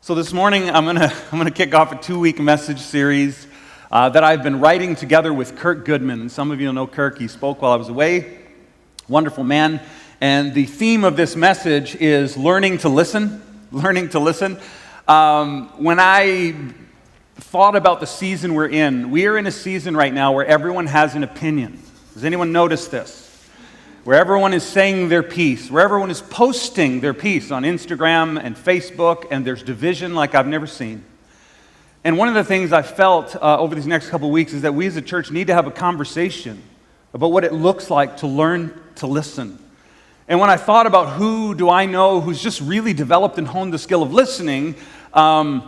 So this morning, I'm gonna kick off a 2-week message series that I've been writing together with Kirk Goodman. Some of you know Kirk. He spoke while I was away. Wonderful man. And the theme of this message is learning to listen. Learning to listen. When I thought about the season we're in, we are in a season right now where everyone has an opinion. Does anyone notice this? Where everyone is saying their piece, where everyone is posting their piece on Instagram and Facebook, and there's division like I've never seen. And one of the things I felt over these next couple of weeks is that we as a church need to have a conversation about what it looks like to learn to listen. And when I thought about who do I know who's just really developed and honed the skill of listening, I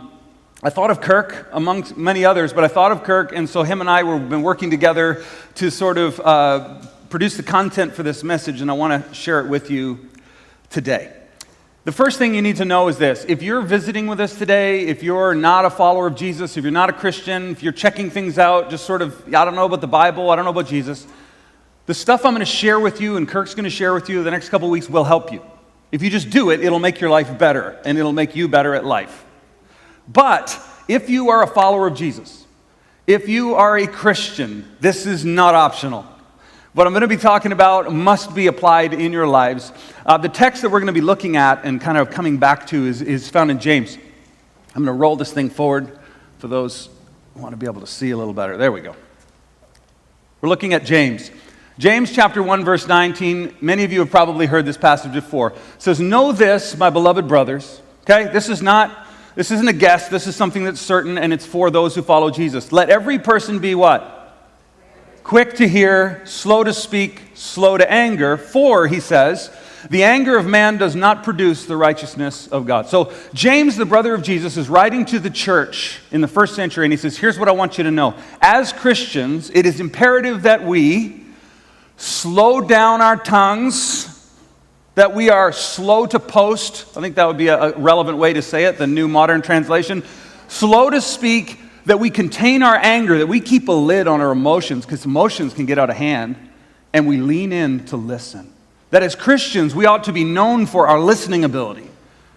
thought of Kirk, amongst many others, but I thought of Kirk, and so him and I have been working together to sort of produce the content for this message, and I want to share it with you today. The first thing you need to know is this. If you're visiting with us today, if you're not a follower of Jesus, if you're not a Christian, if you're checking things out, just sort of, I don't know about the Bible, I don't know about Jesus, the stuff I'm going to share with you and Kirk's going to share with you the next couple of weeks will help you. If you just do it, it'll make your life better, and it'll make you better at life. But if you are a follower of Jesus, if you are a Christian, this is not optional. What I'm going to be talking about must be applied in your lives. The text that we're going to be looking at and kind of coming back to is found in James. I'm going to roll this thing forward for those who want to be able to see a little better. There we go. We're looking at James. James chapter 1, verse 19. Many of you have probably heard this passage before. It says, "Know this, my beloved brothers." Okay, this isn't a guess. This is something that's certain, and it's for those who follow Jesus. Let every person be what? Quick to hear, slow to speak, slow to anger, for, he says, the anger of man does not produce the righteousness of God. So James, the brother of Jesus, is writing to the church in the first century, and he says, here's what I want you to know. As Christians, it is imperative that we slow down our tongues, that we are slow to post. I think that would be a relevant way to say it, the New Modern Translation. Slow to speak, that we contain our anger, that we keep a lid on our emotions, because emotions can get out of hand, and we lean in to listen. That as Christians, we ought to be known for our listening ability.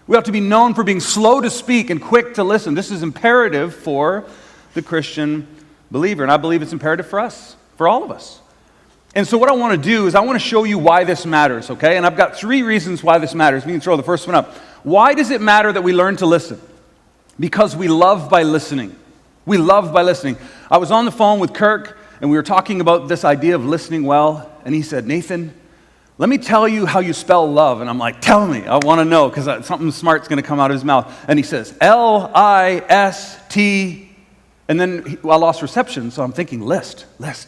We ought to be known for being slow to speak and quick to listen. This is imperative for the Christian believer, and I believe it's imperative for us, for all of us. And so what I want to do is I want to show you why this matters, okay? And I've got 3 reasons why this matters. We can throw the first one up. Why does it matter that we learn to listen? Because we love by listening. We love by listening. I was on the phone with Kirk, and we were talking about this idea of listening well, and he said, "Nathan, let me tell you how you spell love." And I'm like, "Tell me, I want to know," because something smart's going to come out of his mouth. And he says, L-I-S-T, and then I lost reception, so I'm thinking, list. Well,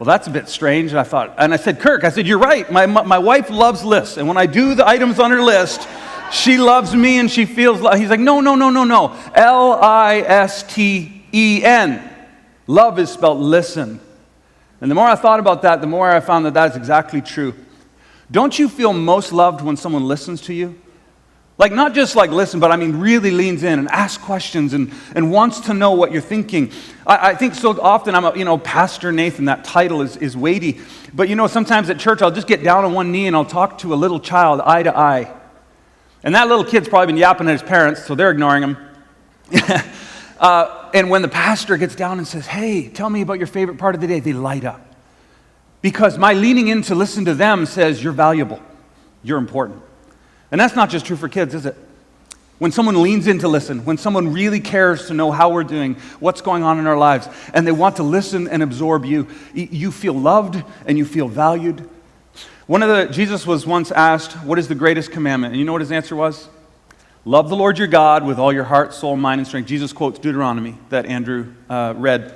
that's a bit strange, and I said, "Kirk," I said, "you're right, my wife loves lists, and when I do the items on her list, she loves me and she feels love." He's like, no, L-I-S-T-E-N. Love is spelled listen. And the more I thought about that, the more I found that is exactly true. Don't you feel most loved when someone listens to you? Like, not just like listen, but I mean really leans in and asks questions and wants to know what you're thinking. I think so often Pastor Nathan, that title is weighty. But sometimes at church I'll just get down on one knee and I'll talk to a little child eye to eye. And that little kid's probably been yapping at his parents, so they're ignoring him. And when the pastor gets down and says, "Hey, tell me about your favorite part of the day," they light up. Because my leaning in to listen to them says, you're valuable, you're important. And that's not just true for kids, is it? When someone leans in to listen, when someone really cares to know how we're doing, what's going on in our lives, and they want to listen and absorb you, you feel loved and you feel valued. Jesus was once asked, what is the greatest commandment? And you know what his answer was? Love the Lord your God with all your heart, soul, mind, and strength. Jesus quotes Deuteronomy that Andrew read.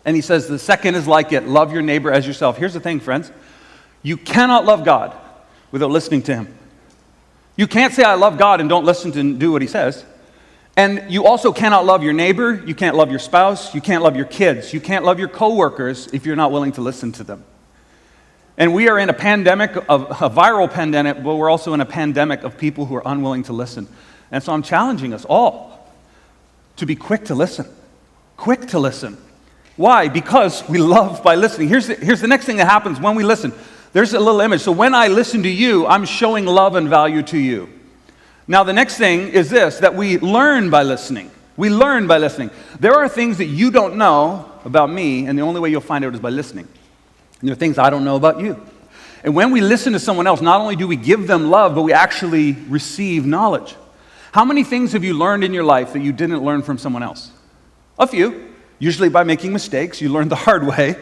And he says, the second is like it, love your neighbor as yourself. Here's the thing, friends. You cannot love God without listening to him. You can't say, I love God, and don't listen to do what he says. And you also cannot love your neighbor. You can't love your spouse. You can't love your kids. You can't love your coworkers if you're not willing to listen to them. And we are in a pandemic, a viral pandemic, but we're also in a pandemic of people who are unwilling to listen. And so I'm challenging us all to be quick to listen. Quick to listen. Why? Because we love by listening. Here's the next thing that happens when we listen. There's a little image. So when I listen to you, I'm showing love and value to you. Now, the next thing is this, that we learn by listening. We learn by listening. There are things that you don't know about me, and the only way you'll find out is by listening. And there are things I don't know about you. And when we listen to someone else, not only do we give them love, but we actually receive knowledge. How many things have you learned in your life that you didn't learn from someone else? A few. Usually by making mistakes. You learn the hard way.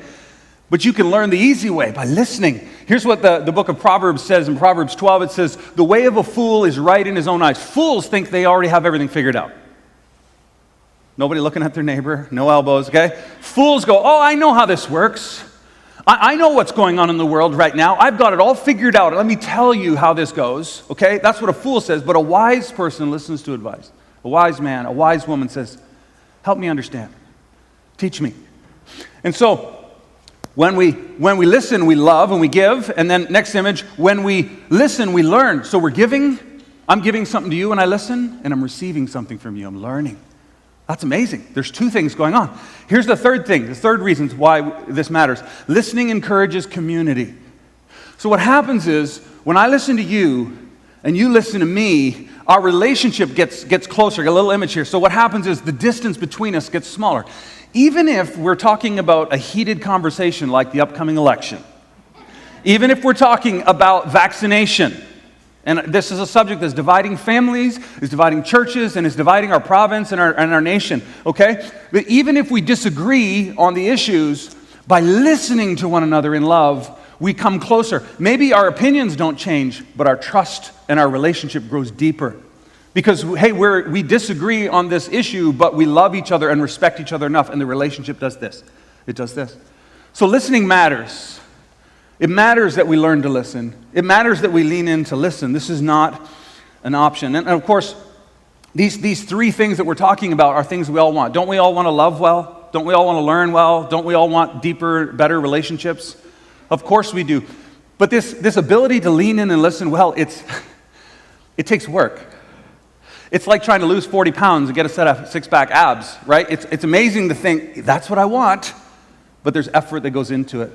But you can learn the easy way by listening. Here's what the book of Proverbs says. In Proverbs 12, it says, "The way of a fool is right in his own eyes." Fools think they already have everything figured out. Nobody looking at their neighbor, no elbows, okay? Fools go, "Oh, I know how this works. I know what's going on in the world right now. I've got it all figured out. Let me tell you how this goes," okay? That's what a fool says. But a wise person listens to advice. A wise man, a wise woman says, "Help me understand. Teach me." And so, when we listen, we love and we give. And then next image, when we listen, we learn. So we're giving. I'm giving something to you when I listen, and I'm receiving something from you. I'm learning. That's amazing. There's two things going on. Here's the third thing, the third reason why this matters. Listening encourages community. So what happens is, when I listen to you and you listen to me, our relationship gets closer. I got a little image here. So what happens is the distance between us gets smaller. Even if we're talking about a heated conversation like the upcoming election, even if we're talking about vaccination, and this is a subject that's dividing families, is dividing churches, and is dividing our province and our nation, okay? But even if we disagree on the issues, by listening to one another in love, we come closer. Maybe our opinions don't change, but our trust and our relationship grows deeper. Because, hey, we disagree on this issue, but we love each other and respect each other enough, and the relationship does this. It does this. So listening matters. It matters that we learn to listen. It matters that we lean in to listen. This is not an option. And of course, these three things that we're talking about are things we all want. Don't we all want to love well? Don't we all want to learn well? Don't we all want deeper, better relationships? Of course we do. But this ability to lean in and listen well, it takes work. It's like trying to lose 40 pounds and get a set of six-pack abs, right? It's amazing to think, that's what I want, but there's effort that goes into it.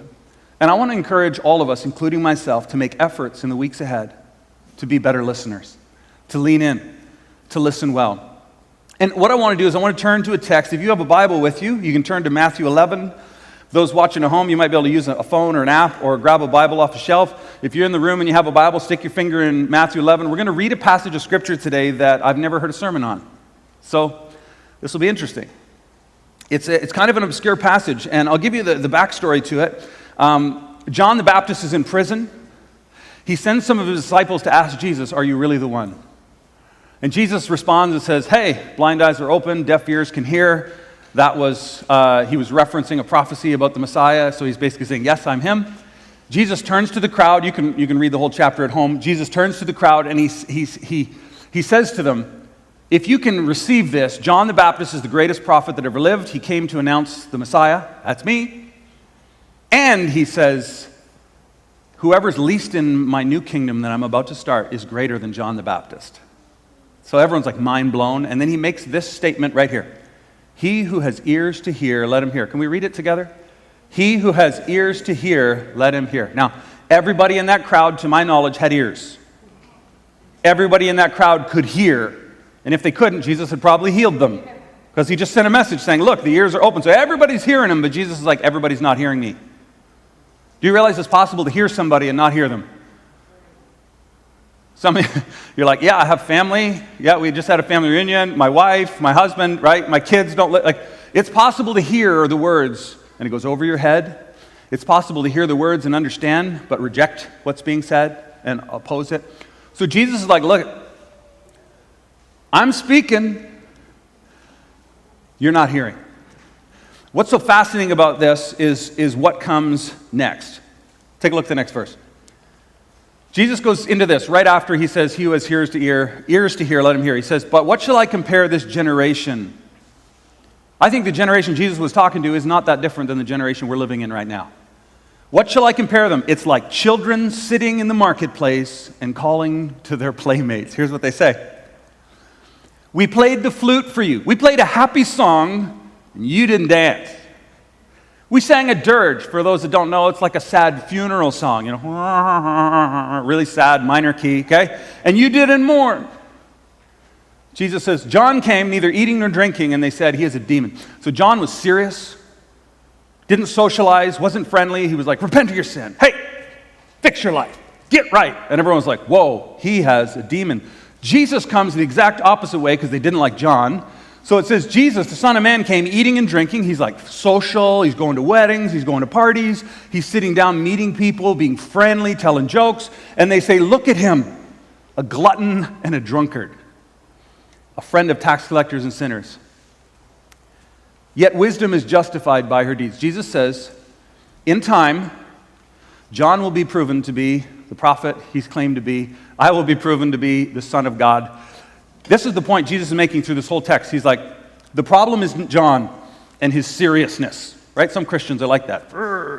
And I want to encourage all of us, including myself, to make efforts in the weeks ahead to be better listeners, to lean in, to listen well. And what I want to do is I want to turn to a text. If you have a Bible with you, you can turn to Matthew 11. Those watching at home, you might be able to use a phone or an app or grab a Bible off the shelf. If you're in the room and you have a Bible, stick your finger in Matthew 11. We're going to read a passage of Scripture today that I've never heard a sermon on. So this will be interesting. It's kind of an obscure passage, and I'll give you the backstory to it. John the Baptist is in prison. He sends some of his disciples to ask Jesus, "Are you really the one?" And Jesus responds and says, "Hey, blind eyes are open, deaf ears can hear." That was, he was referencing a prophecy about the Messiah, so he's basically saying, yes, I'm him. Jesus turns to the crowd. You can read the whole chapter at home. Jesus turns to the crowd, and he says to them, if you can receive this, John the Baptist is the greatest prophet that ever lived. He came to announce the Messiah. That's me. And he says, whoever's least in my new kingdom that I'm about to start is greater than John the Baptist. So everyone's like mind blown. And then he makes this statement right here. He who has ears to hear, let him hear. Can we read it together? He who has ears to hear, let him hear. Now, everybody in that crowd, to my knowledge, had ears. Everybody in that crowd could hear. And if they couldn't, Jesus had probably healed them. Because he just sent a message saying, look, the ears are open. So everybody's hearing him, but Jesus is like, everybody's not hearing me. Do you realize it's possible to hear somebody and not hear them? Some of you, you're like, yeah, I have family. Yeah, we just had a family reunion. My wife, my husband, right? My kids don't like. It's possible to hear the words, and it goes over your head. It's possible to hear the words and understand, but reject what's being said and oppose it. So Jesus is like, look, I'm speaking. You're not hearing. What's so fascinating about this is what comes next. Take a look at the next verse. Jesus goes into this right after he says, he who has ears to hear, let him hear. He says, but what shall I compare this generation? I think the generation Jesus was talking to is not that different than the generation we're living in right now. What shall I compare them? It's like children sitting in the marketplace and calling to their playmates. Here's what they say. We played the flute for you. We played a happy song, and you didn't dance. We sang a dirge. For those that don't know, it's like a sad funeral song, really sad, minor key, okay? And you didn't mourn. Jesus says, John came neither eating nor drinking, and they said, he is a demon. So John was serious, didn't socialize, wasn't friendly. He was like, repent of your sin. Hey, fix your life. Get right. And everyone was like, whoa, he has a demon. Jesus comes the exact opposite way because they didn't like John. So it says, Jesus, the Son of Man, came eating and drinking. He's like social. He's going to weddings. He's going to parties. He's sitting down, meeting people, being friendly, telling jokes. And they say, look at him, a glutton and a drunkard, a friend of tax collectors and sinners. Yet wisdom is justified by her deeds. Jesus says, in time, John will be proven to be the prophet he's claimed to be. I will be proven to be the Son of God. This is the point Jesus is making through this whole text. He's like, the problem isn't John and his seriousness, right? Some Christians are like that.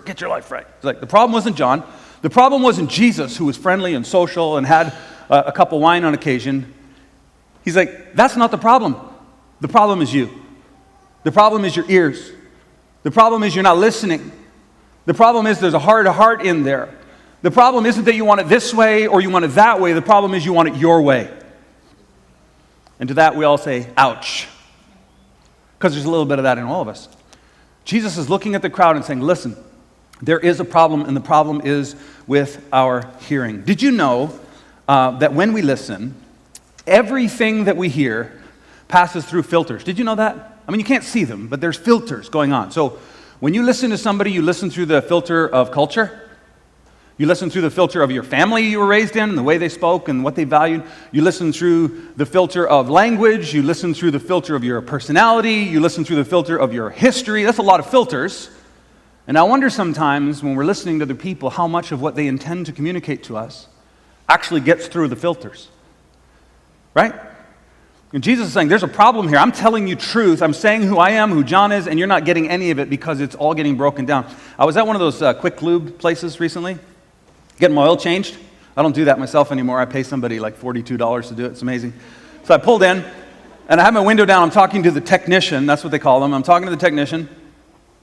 Get your life right. It's like, the problem wasn't John. The problem wasn't Jesus, who was friendly and social and had a cup of wine on occasion. He's like, that's not the problem. The problem is you. The problem is your ears. The problem is you're not listening. The problem is there's a hard heart in there. The problem isn't that you want it this way or you want it that way. The problem is you want it your way. And to that we all say, ouch. Because there's a little bit of that in all of us. Jesus is looking at the crowd and saying, listen, there is a problem, and the problem is with our hearing. Did you know that when we listen, everything that we hear passes through filters? Did you know that? I mean, you can't see them, but there's filters going on. So when you listen to somebody, you listen through the filter of culture. You listen through the filter of your family you were raised in and the way they spoke and what they valued. You listen through the filter of language. You listen through the filter of your personality. You listen through the filter of your history. That's a lot of filters. And I wonder sometimes when we're listening to other people how much of what they intend to communicate to us actually gets through the filters. Right? And Jesus is saying, there's a problem here. I'm telling you truth. I'm saying who I am, who John is, and you're not getting any of it because it's all getting broken down. I was at one of those quick lube places recently, getting my oil changed. I don't do that myself anymore. I pay somebody like $42 to do it. It's amazing. So I pulled in, and I have my window down. I'm talking to the technician. That's what they call them. I'm talking to the technician.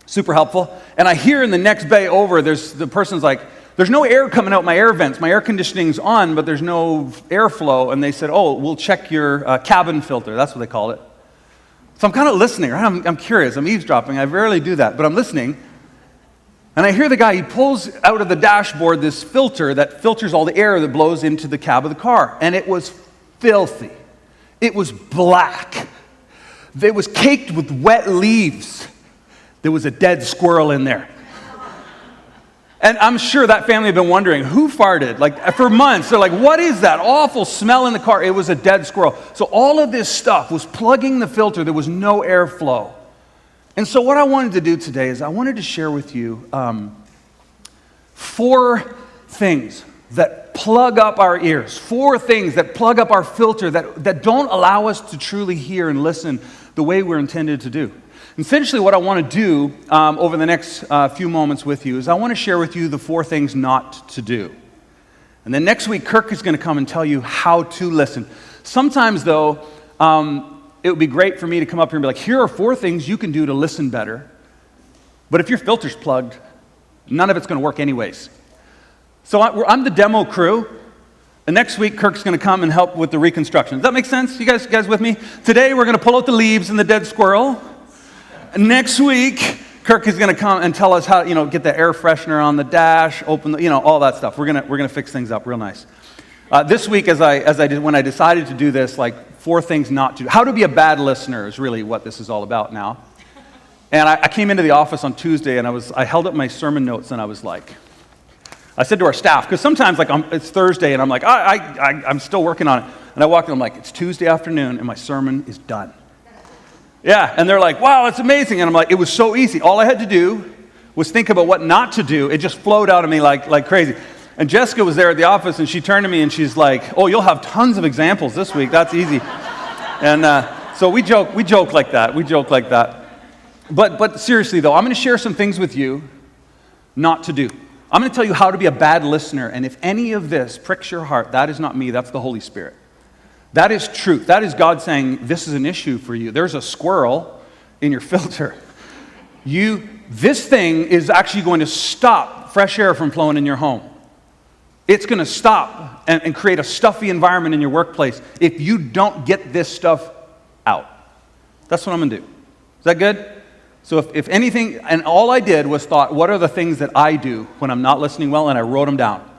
Super helpful. And I hear in the next bay over, the person's like, there's no air coming out my air vents. My air conditioning's on, but there's no airflow. And they said, oh, we'll check your cabin filter. That's what they call it. So I'm kind of listening, right? I'm curious. I'm eavesdropping. I rarely do that, but I'm listening. And I hear the guy, he pulls out of the dashboard this filter that filters all the air that blows into the cab of the car. And it was filthy. It was black. It was caked with wet leaves. There was a dead squirrel in there. And I'm sure that family had been wondering, who farted? Like, for months, they're like, what is that awful smell in the car? It was a dead squirrel. So all of this stuff was plugging the filter. There was no airflow. And so what I wanted to do today is I wanted to share with you 4 things that plug up our ears, 4 things that plug up our filter that don't allow us to truly hear and listen the way we're intended to do. Essentially what I want to do over the next few moments with you is I want to share with you the 4 things not to do. And then next week, Kirk is going to come and tell you how to listen. Sometimes, though, it would be great for me to come up here and be like, here are 4 things you can do to listen better. But if your filter's plugged, none of it's going to work anyways. So I'm the demo crew. And next week, Kirk's going to come and help with the reconstruction. Does that make sense? You guys with me? Today, we're going to pull out the leaves and the dead squirrel. And next week, Kirk is going to come and tell us how, get the air freshener on the dash, open the, all that stuff. We're going to fix things up real nice. This week, when I decided to do this, 4 things not to do. How to be a bad listener is really what this is all about now. And I came into the office on Tuesday, and I held up my sermon notes, and I said to our staff, because sometimes it's Thursday, and I'm like, I'm still working on it. And I walked in, I'm like, it's Tuesday afternoon, and my sermon is done. Yeah, and they're like, wow, that's amazing. And I'm like, it was so easy. All I had to do was think about what not to do. It just flowed out of me like crazy. And Jessica was there at the office, and she turned to me, and she's like, oh, you'll have tons of examples this week. That's easy. And so we joke like that. We joke like that. But seriously, though, I'm going to share some things with you not to do. I'm going to tell you how to be a bad listener. And if any of this pricks your heart, that is not me. That's the Holy Spirit. That is truth. That is God saying, this is an issue for you. There's a squirrel in your filter. This thing is actually going to stop fresh air from flowing in your home. It's going to stop and create a stuffy environment in your workplace if you don't get this stuff out. That's what I'm going to do. Is that good? So if anything, and all I did was thought, what are the things that I do when I'm not listening well, and I wrote them down.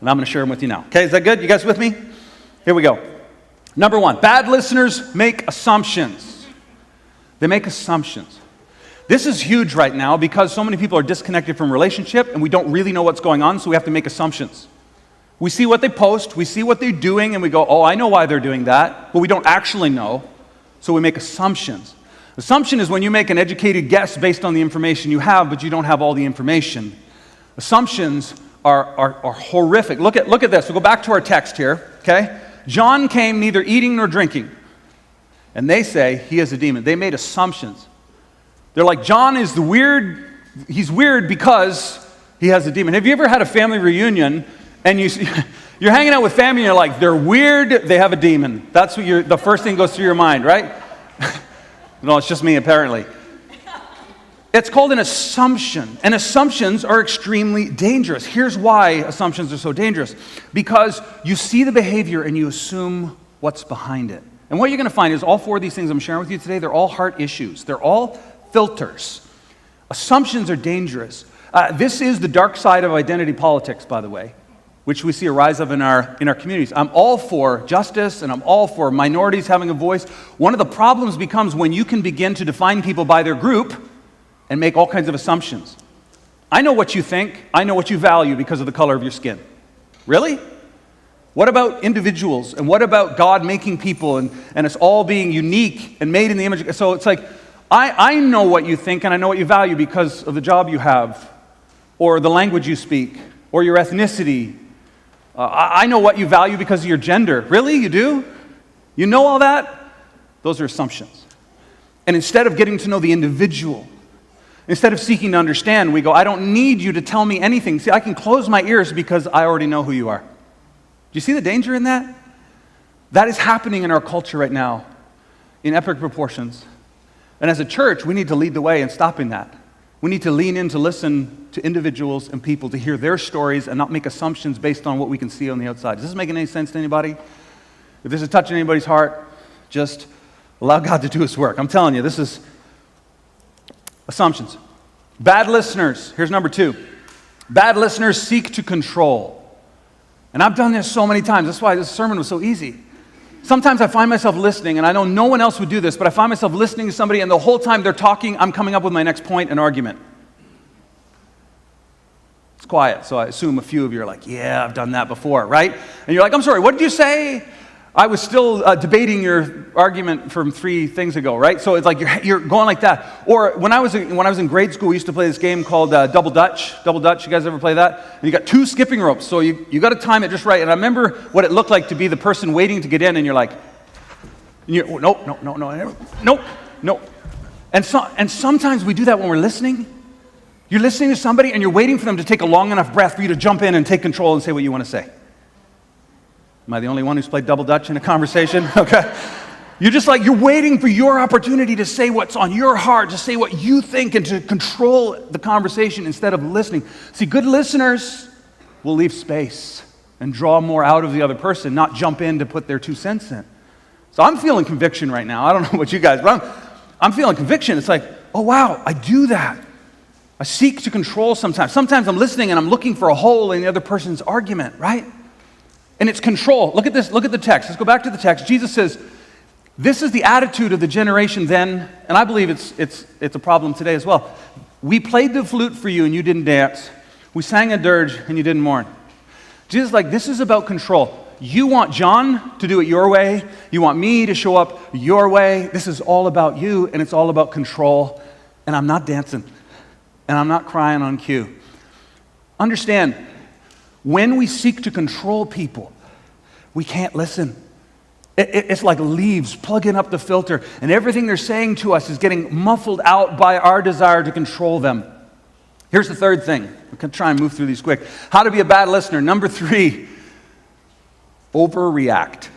And I'm going to share them with you now. Okay, is that good? You guys with me? Here we go. Number one, bad listeners make assumptions. They make assumptions. This is huge right now because so many people are disconnected from relationship and we don't really know what's going on, so we have to make assumptions. We see what they post, we see what they're doing, and we go, oh, I know why they're doing that, but we don't actually know, so we make assumptions. Assumption is when you make an educated guess based on the information you have, but you don't have all the information. Assumptions are horrific. Look at this. We'll go back to our text here, okay? John came neither eating nor drinking. And they say he is a demon. They made assumptions. They're like, John is he's weird because he has a demon. Have you ever had a family reunion and you're hanging out with family and you're like, they're weird, they have a demon. That's what the first thing goes through your mind, right? No, it's just me apparently. It's called an assumption, and assumptions are extremely dangerous. Here's why assumptions are so dangerous. Because you see the behavior and you assume what's behind it. And what you're going to find is all four of these things I'm sharing with you today, they're all heart issues. They're all filters. Assumptions are dangerous. This is the dark side of identity politics, by the way, which we see a rise of in our communities. I'm all for justice, and I'm all for minorities having a voice. One of the problems becomes when you can begin to define people by their group and make all kinds of assumptions. I know what you think. I know what you value because of the color of your skin. Really? What about individuals? And what about God making people and us all being unique and made in the image? So it's like, I know what you think and I know what you value because of the job you have, or the language you speak, or your ethnicity. I know what you value because of your gender. Really? You do? You know all that? Those are assumptions. And instead of getting to know the individual, instead of seeking to understand, we go, I don't need you to tell me anything. See, I can close my ears because I already know who you are. Do you see the danger in that? That is happening in our culture right now in epic proportions. And as a church, we need to lead the way in stopping that. We need to lean in to listen to individuals and people, to hear their stories and not make assumptions based on what we can see on the outside. Is this making any sense to anybody? If this is touching anybody's heart, just allow God to do His work. I'm telling you, this is assumptions. Bad listeners. Here's number two. Bad listeners seek to control. And I've done this so many times. That's why this sermon was so easy. Sometimes I find myself listening, and I know no one else would do this, but I find myself listening to somebody, and the whole time they're talking, I'm coming up with my next point and argument. It's quiet, so I assume a few of you are like, yeah, I've done that before, right? And you're like, I'm sorry, what did you say? I was still debating your argument from 3 things ago, right? So it's like you're going like that. Or when I was in grade school, we used to play this game called Double Dutch. Double Dutch, you guys ever play that? And you got 2 skipping ropes, so you got to time it just right. And I remember what it looked like to be the person waiting to get in, and you're like, no. And sometimes we do that when we're listening. You're listening to somebody, and you're waiting for them to take a long enough breath for you to jump in and take control and say what you want to say. Am I the only one who's played Double Dutch in a conversation? Okay. You're waiting for your opportunity to say what's on your heart, to say what you think, and to control the conversation instead of listening. See, good listeners will leave space and draw more out of the other person, not jump in to put their 2 cents in. So I'm feeling conviction right now. I don't know about you guys, but I'm feeling conviction. It's like, oh wow, I do that. I seek to control sometimes. Sometimes I'm listening and I'm looking for a hole in the other person's argument, right? And it's control. Look at this. Look at the text. Let's go back to the text. Jesus says, this is the attitude of the generation then, and I believe it's a problem today as well. We played the flute for you and you didn't dance. We sang a dirge and you didn't mourn. Jesus is like, this is about control. You want John to do it your way. You want me to show up your way. This is all about you, and it's all about control. And I'm not dancing. And I'm not crying on cue. Understand, when we seek to control people, we can't listen. It's like leaves plugging up the filter, and everything they're saying to us is getting muffled out by our desire to control them. Here's the third thing. We're going to try and move through these quick. How to be a bad listener. Number 3, overreact.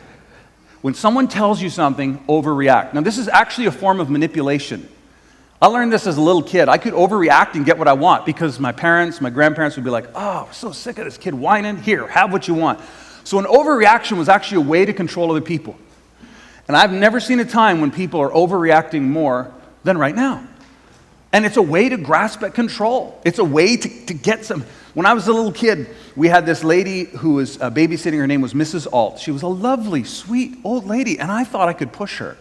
When someone tells you something, overreact. Now, this is actually a form of manipulation. I learned this as a little kid. I could overreact and get what I want because my parents, my grandparents would be like, oh, we're so sick of this kid whining. Here, have what you want. So an overreaction was actually a way to control other people. And I've never seen a time when people are overreacting more than right now. And it's a way to grasp at control. It's a way to get some. When I was a little kid, we had this lady who was babysitting. Her name was Mrs. Alt. She was a lovely, sweet old lady. And I thought I could push her.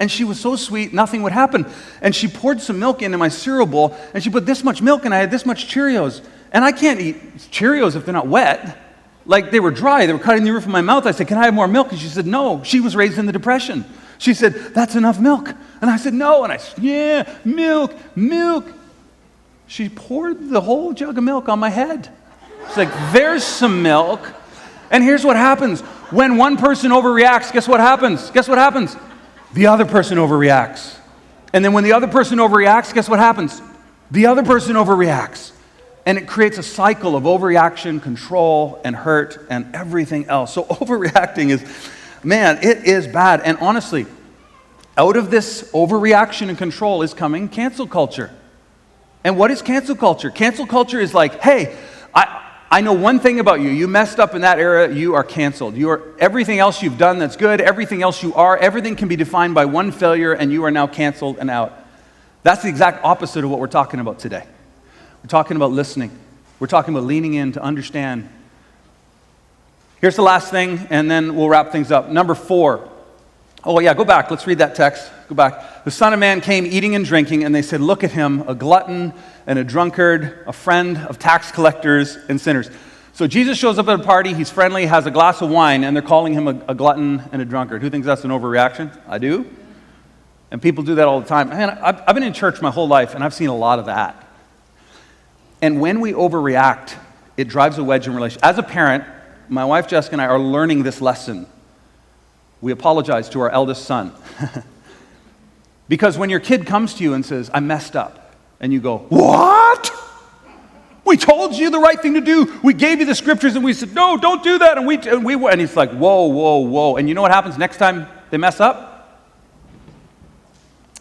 And she was so sweet, nothing would happen. And she poured some milk into my cereal bowl, and she put this much milk, and I had this much Cheerios. And I can't eat Cheerios if they're not wet. Like, they were dry. They were cutting the roof of my mouth. I said, can I have more milk? And she said, no. She was raised in the Depression. She said, that's enough milk. And I said, no. And I said, yeah, milk. She poured the whole jug of milk on my head. It's like, there's some milk. And here's what happens. When one person overreacts, guess what happens? The other person overreacts. And then when the other person overreacts, guess what happens? The other person overreacts. And it creates a cycle of overreaction, control, and hurt, and everything else. So overreacting is, man, it is bad. And honestly, out of this overreaction and control is coming cancel culture. And what is cancel culture? Cancel culture is like, hey, I know one thing about you. You messed up in that era, you are canceled. Everything else you've done that's good, everything else you are, everything can be defined by one failure, and you are now canceled and out. That's the exact opposite of what we're talking about today. We're talking about listening. We're talking about leaning in to understand. Here's the last thing, and then we'll wrap things up. Number 4. Oh yeah, go back. Let's read that text. Go back. The Son of Man came eating and drinking, and they said, look at him, a glutton and a drunkard, a friend of tax collectors and sinners. So Jesus shows up at a party, he's friendly, has a glass of wine, and they're calling him a glutton and a drunkard. Who thinks that's an overreaction? I do. And people do that all the time. Man, I've been in church my whole life, and I've seen a lot of that. And when we overreact, it drives a wedge in relation. As a parent, my wife Jessica and I are learning this lesson. We apologize to our eldest son. Because when your kid comes to you and says, I messed up, and you go, what? We told you the right thing to do. We gave you the scriptures, and we said, no, don't do that. And he's like, whoa. And you know what happens next time they mess up?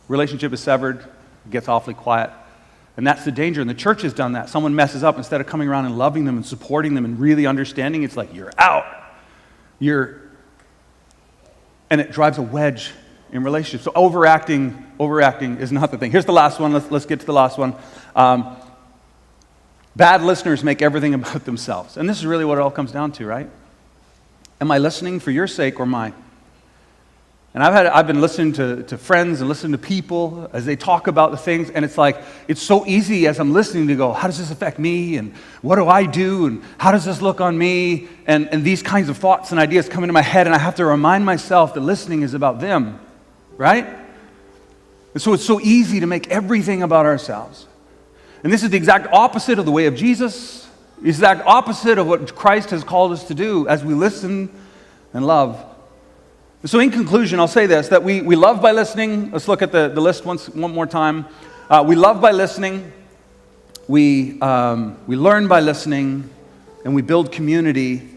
Relationship is severed. It gets awfully quiet. And that's the danger. And the church has done that. Someone messes up, instead of coming around and loving them and supporting them and really understanding, it's like, you're out. And it drives a wedge in relationships. So overacting is not the thing. Here's the last one. Let's get to the last one. Bad listeners make everything about themselves. And this is really what it all comes down to, right? Am I listening for your sake or mine? And I've been listening to friends and listening to people as they talk about the things, and it's like, it's so easy as I'm listening to go, how does this affect me? And what do I do? And how does this look on me? And these kinds of thoughts and ideas come into my head, and I have to remind myself that listening is about them, right? And so it's so easy to make everything about ourselves. And this is the exact opposite of the way of Jesus. It's the exact opposite of what Christ has called us to do as we listen and love. So in conclusion, I'll say this, that we love by listening. Let's look at the list one more time. We love by listening. We learn by listening. And we build community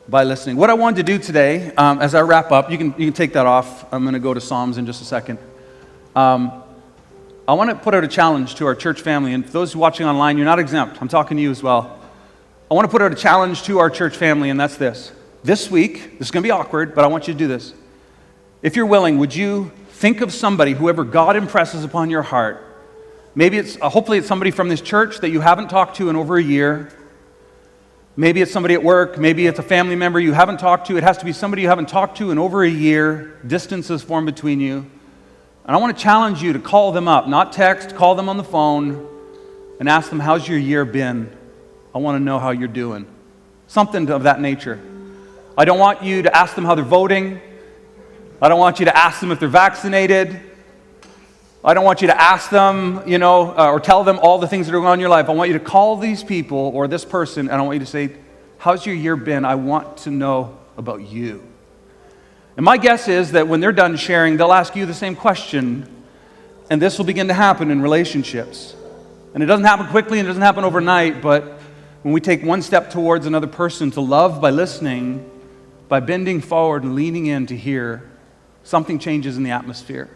by listening. What I wanted to do today, as I wrap up, you can take that off. I'm going to go to Psalms in just a second. I want to put out a challenge to our church family. And for those watching online, you're not exempt. I'm talking to you as well. I want to put out a challenge to our church family, and that's this. This week, this is going to be awkward, but I want you to do this. If you're willing, would you think of somebody, whoever God impresses upon your heart? Maybe hopefully it's somebody from this church that you haven't talked to in over a year. Maybe it's somebody at work. Maybe it's a family member you haven't talked to. It has to be somebody you haven't talked to in over a year. Distance has formed between you. And I want to challenge you to call them up, not text, call them on the phone and ask them, how's your year been? I want to know how you're doing. Something of that nature. I don't want you to ask them how they're voting. I don't want you to ask them if they're vaccinated. I don't want you to ask them, or tell them all the things that are going on in your life. I want you to call these people or this person, and I want you to say, how's your year been? I want to know about you. And my guess is that when they're done sharing, they'll ask you the same question, and this will begin to happen in relationships. And it doesn't happen quickly, and it doesn't happen overnight, but when we take one step towards another person to love by listening, by bending forward and leaning in to hear, something changes in the atmosphere.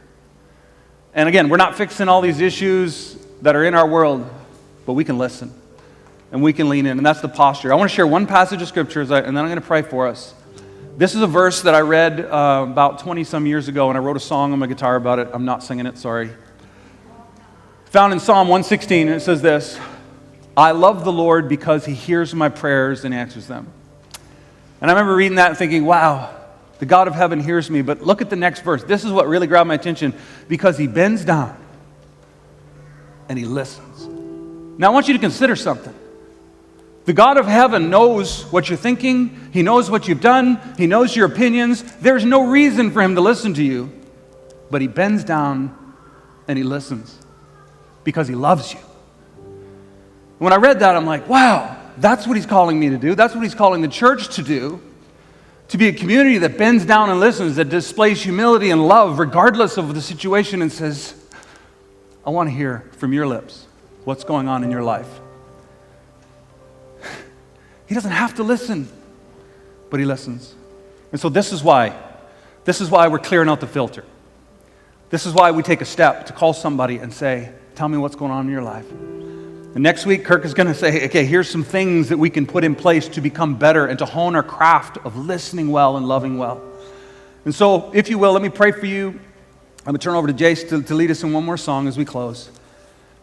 And again, we're not fixing all these issues that are in our world, but we can listen and we can lean in, and that's the posture. I want to share one passage of Scripture, and then I'm going to pray for us. This is a verse that I read about 20-some years ago, and I wrote a song on my guitar about it. I'm not singing it, sorry. Found in Psalm 116, and it says this: I love the Lord because He hears my prayers and answers them. And I remember reading that and thinking, wow, the God of heaven hears me. But look at the next verse. This is what really grabbed my attention. Because He bends down and He listens. Now I want you to consider something. The God of heaven knows what you're thinking. He knows what you've done. He knows your opinions. There's no reason for Him to listen to you. But He bends down and He listens because He loves you. When I read that, I'm like, wow, that's what He's calling me to do. That's what He's calling the church to do. To be a community that bends down and listens, that displays humility and love regardless of the situation, and says, I want to hear from your lips what's going on in your life. He doesn't have to listen, but He listens. And so this is why we're clearing out the filter. This is why we take a step to call somebody and say, tell me what's going on in your life. And next week, Kirk is going to say, okay, here's some things that we can put in place to become better and to hone our craft of listening well and loving well. And so, if you will, let me pray for you. I'm going to turn over to Jace to lead us in one more song as we close.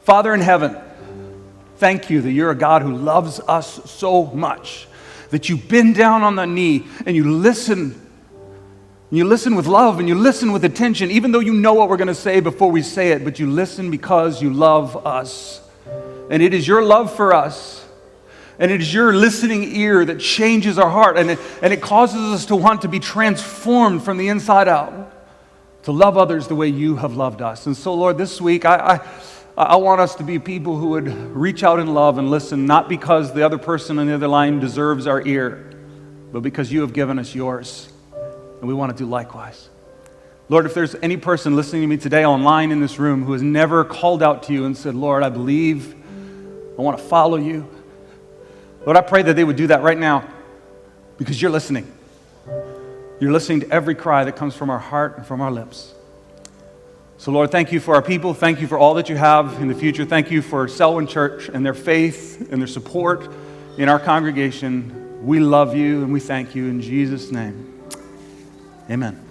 Father in heaven, thank you that you're a God who loves us so much, that you bend down on the knee and you listen. You listen with love and you listen with attention, even though you know what we're going to say before we say it, but you listen because you love us. And it is your love for us, and it is your listening ear that changes our heart, and it causes us to want to be transformed from the inside out, to love others the way you have loved us. And so, Lord, this week, I want us to be people who would reach out in love and listen, not because the other person on the other line deserves our ear, but because you have given us yours, and we want to do likewise. Lord, if there's any person listening to me today online in this room who has never called out to you and said, Lord, I believe, I want to follow you. Lord, I pray that they would do that right now because you're listening. You're listening to every cry that comes from our heart and from our lips. So, Lord, thank you for our people. Thank you for all that you have in the future. Thank you for Selwyn Church and their faith and their support in our congregation. We love you and we thank you in Jesus' name. Amen.